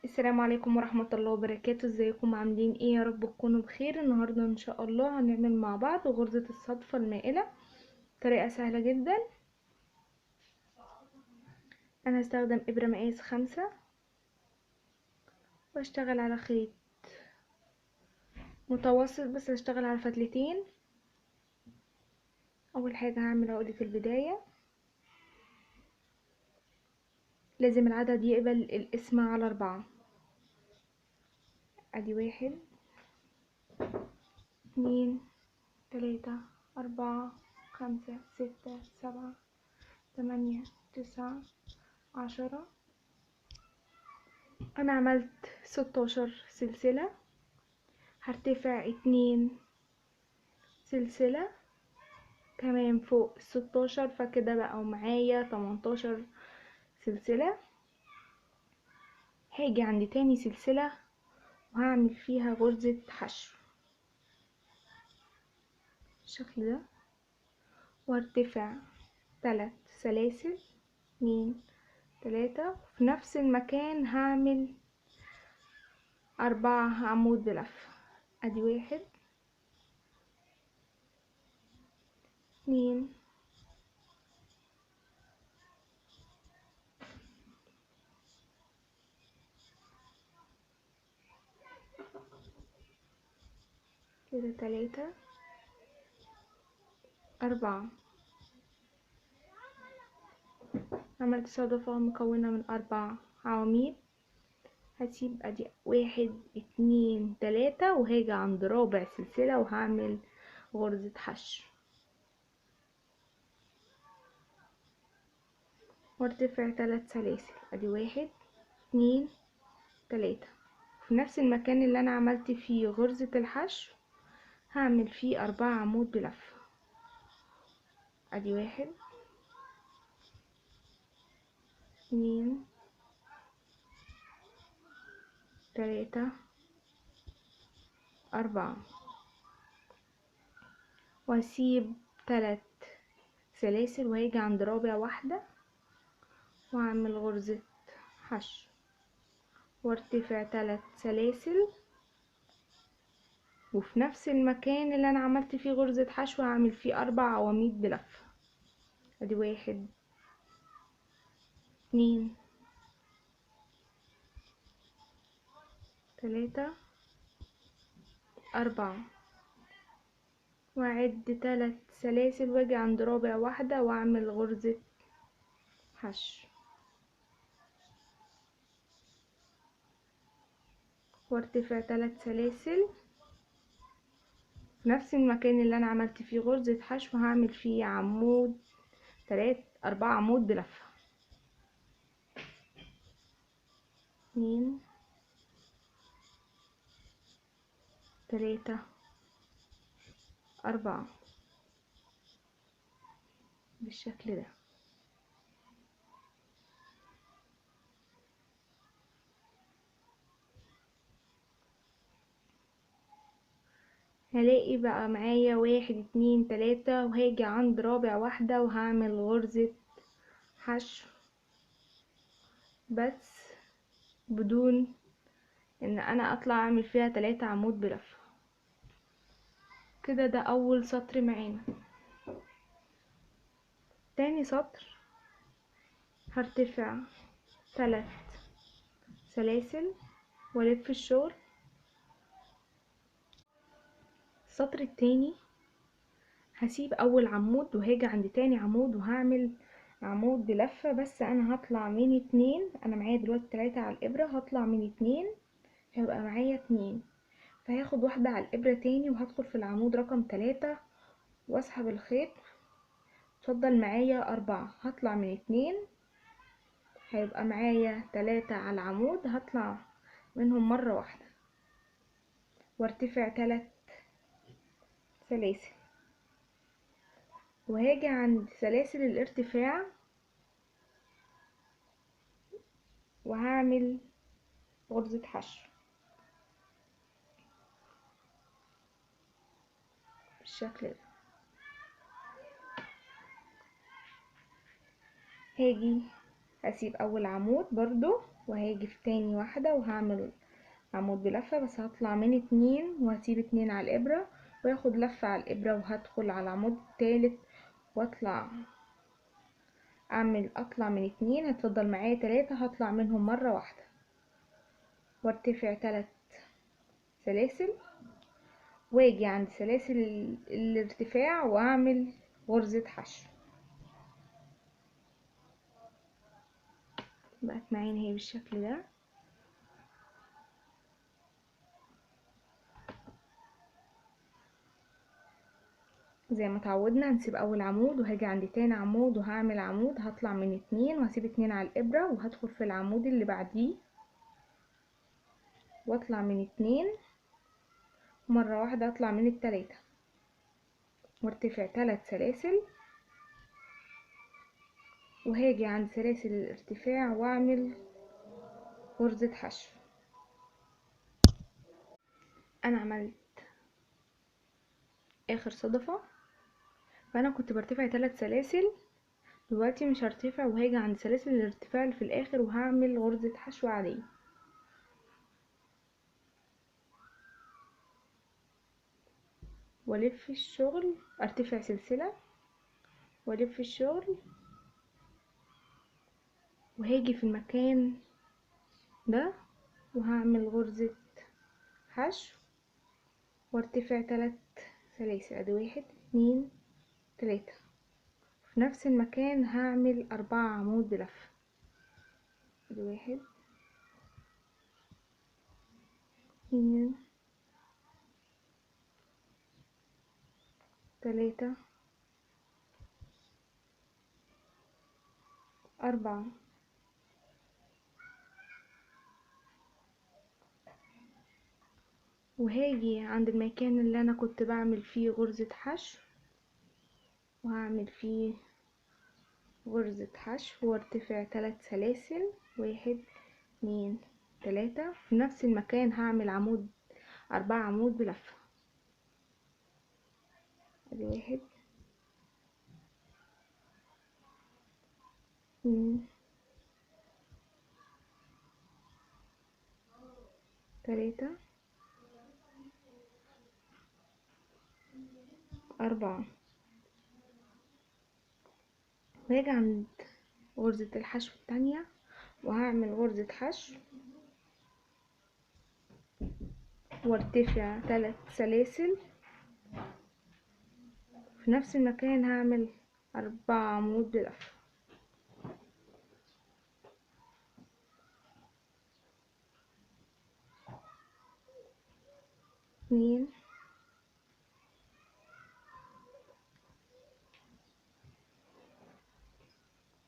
السلام عليكم ورحمة الله وبركاته. ازيكم عاملين ايه؟ يا رب تكونوا بخير. النهاردة ان شاء الله هنعمل مع بعض غرزة الصدفة المائلة. طريقة سهلة جدا. انا هستخدم ابرة مقاس 5 واشتغل على خيط متوسط، بس هشتغل على فتلتين. اول حاجة هعمل عقدة البداية. لازم العدد يقبل القسمة على 4. ادي 1 2 3 4 5 6 7 8 9 10. انا عملت 16 سلسلة. هرتفع 2 سلسلة كمان فوق 16، فكده بقوا معايا 18 سلسلة. هاجي عند تاني سلسلة وهعمل فيها غرزة حشو بالشكل ده، وارتفع 3 سلاسل 2 3. في نفس المكان هعمل 4 عمود بلفة. ادي 1 2 كده 3 4. عملت صدفة مكونة من 4 عواميد. هسيب ادي 1 2 3، وهاجي عند رابع سلسلة وهعمل غرزة حشو وارتفع 3 سلاسل. ادي 1 2 3. في نفس المكان اللي انا عملت فيه غرزة الحشو هعمل فيه 4 عمود بلفة. ادي 1 2 3 4، واسيب 3 سلاسل وهيجي عند رابع واحدة واعمل غرزة حشو وارتفع 3 سلاسل. وفي نفس المكان اللي انا عملت فيه غرزة حشو هعمل فيه 4 عواميد بلفة. ادي 1 2 3 4، واعد 3 سلاسل واجي عند رابع واحدة واعمل غرزة حشو وارتفع 3 سلاسل. في نفس المكان اللي انا عملت فيه غرزة حشو هعمل فيه عمود 4 عمود بلفة. 2 3 4 بالشكل ده. هلاقي بقى معايا 1 2 3، وهاجي عند رابع واحدة وهعمل غرزة حشو بس بدون ان انا اطلع اعمل فيها 3 عمود بلفة. كده ده اول سطر معانا. تاني سطر هرتفع 3 سلاسل والف الشغل. السطر التاني هسيب اول عمود وهاجي عند تاني عمود وهعمل عمود بلفة، بس انا هطلع من 2. انا معايا دلوقتي 3 على الابرة، هطلع من 2 هيبقى معايا 2، فهاخد واحدة على الابرة تاني وهدخل في العمود رقم 3 واسحب الخيط. اتفضل معايا 4، هطلع من 2 هيبقى معايا 3 على العمود، هطلع منهم مرة واحدة وارتفع 3 سلاسل، وهاجي عند سلاسل الارتفاع وهعمل غرزة حشو بالشكل ده. هاجي هسيب اول عمود برضو وهاجي في تاني واحدة وهعمل عمود بلفة، بس هطلع من 2 وهسيب 2 على الابرة واخد لفة على الابرة وهدخل على العمود التالت واطلع اطلع من 2، هتفضل معايا 3، هطلع منهم مرة واحدة وارتفع 3 سلاسل واجي عند سلاسل الارتفاع واعمل غرزة حشو. بقت معايا هي بالشكل ده. زي ما اتعودنا هنسيب اول عمود وهاجي عند تاني عمود وهعمل عمود، هطلع من 2 وهسيب 2 على الابرة وهدخل في العمود اللي بعديه واطلع من 2 مرة واحدة، اطلع من التلاتة وارتفع 3 سلاسل وهاجي عند سلاسل الارتفاع واعمل غرزة حشو. انا عملت اخر صدفة، فانا كنت برتفع 3 سلاسل، دلوقتي مش هرتفع وهاجي عند سلاسل الارتفاع اللي في الاخر وهعمل غرزة حشو عادية. والف الشغل، ارتفع سلسلة والف الشغل وهاجي في المكان ده وهعمل غرزة حشو وارتفع 3 سلاسل، ادي 1 2 3. في نفس المكان هعمل 4 عمود بلفة، ادي 1 2 3 4. وهاجي عند المكان اللي انا كنت بعمل فيه غرزة حشو وهعمل فيه غرزة حشو وارتفع 3 سلاسل، 1 2 3. في نفس المكان هعمل عمود 4 عمود بلفة، ادي 1 2 3 4. وهاجي عند غرزة الحشو التانية وهعمل غرزة حشو وارتفع 3 سلاسل، في نفس المكان هعمل 4 عمود بلفة، 2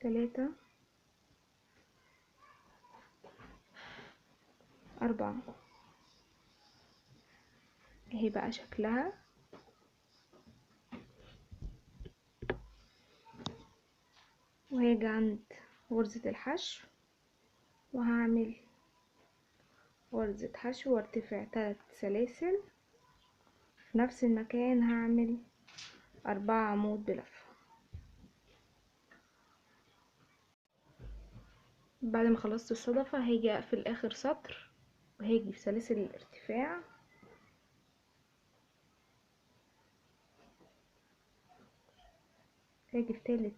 3 4. اهي بقى شكلها. وهاجي عند غرزة الحشو وهعمل غرزة حشو وارتفع 3 سلاسل، في نفس المكان هعمل 4 عمود بلفة. بعد ما خلصت الصدفة هاجي اقفل اخر سطر وهاجي في سلاسل الارتفاع هاجي في تالت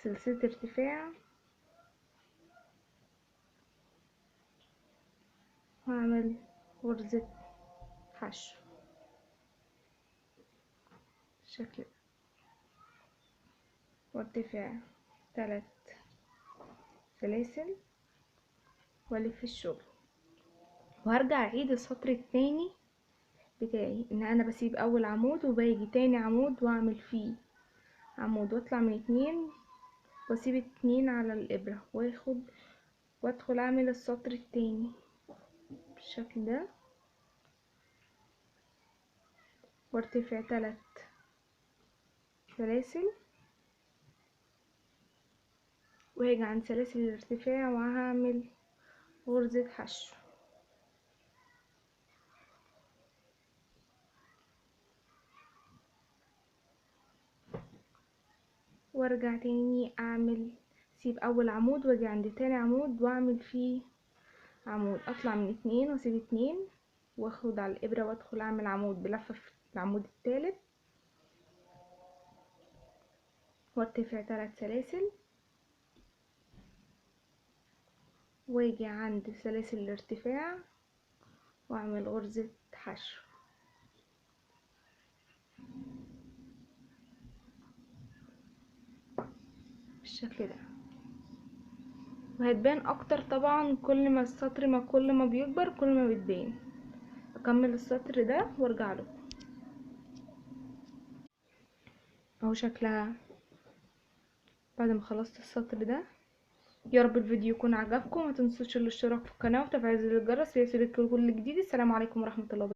سلسلة ارتفاع وهعمل غرزة حشو بالشكل ده وارتفع 3 سلاسل والف الشغل. وهرجع اعيد السطر التاني بتاعي ان انا بسيب اول عمود وباجي تاني عمود واعمل فيه عمود واطلع من 2 واسيب 2 على الابرة وادخل اعمل السطر التاني بالشكل ده وارتفع 3 سلاسل وهاجي عند سلاسل الارتفاع وهعمل غرزة حشو وارجع تاني اعمل سيب اول عمود واجي عند تاني عمود واعمل فيه عمود، اطلع من 2 واسيب 2 واخد على الابرة وادخل اعمل عمود بلفة في العمود الثالث وارتفع 3 سلاسل واجي عند سلاسل الارتفاع واعمل غرزة حشو بالشكل ده، وهتبان اكتر طبعا كل ما السطر كل ما بيكبر كل ما بتبان. اكمل السطر ده وارجع له اهو شكلها بعد ما خلصت السطر ده. يا رب الفيديو يكون عجبكم، ما تنسوش الاشتراك في القناة وتفعيل زر الجرس ليصلك كل جديد. السلام عليكم ورحمة الله وبركاته.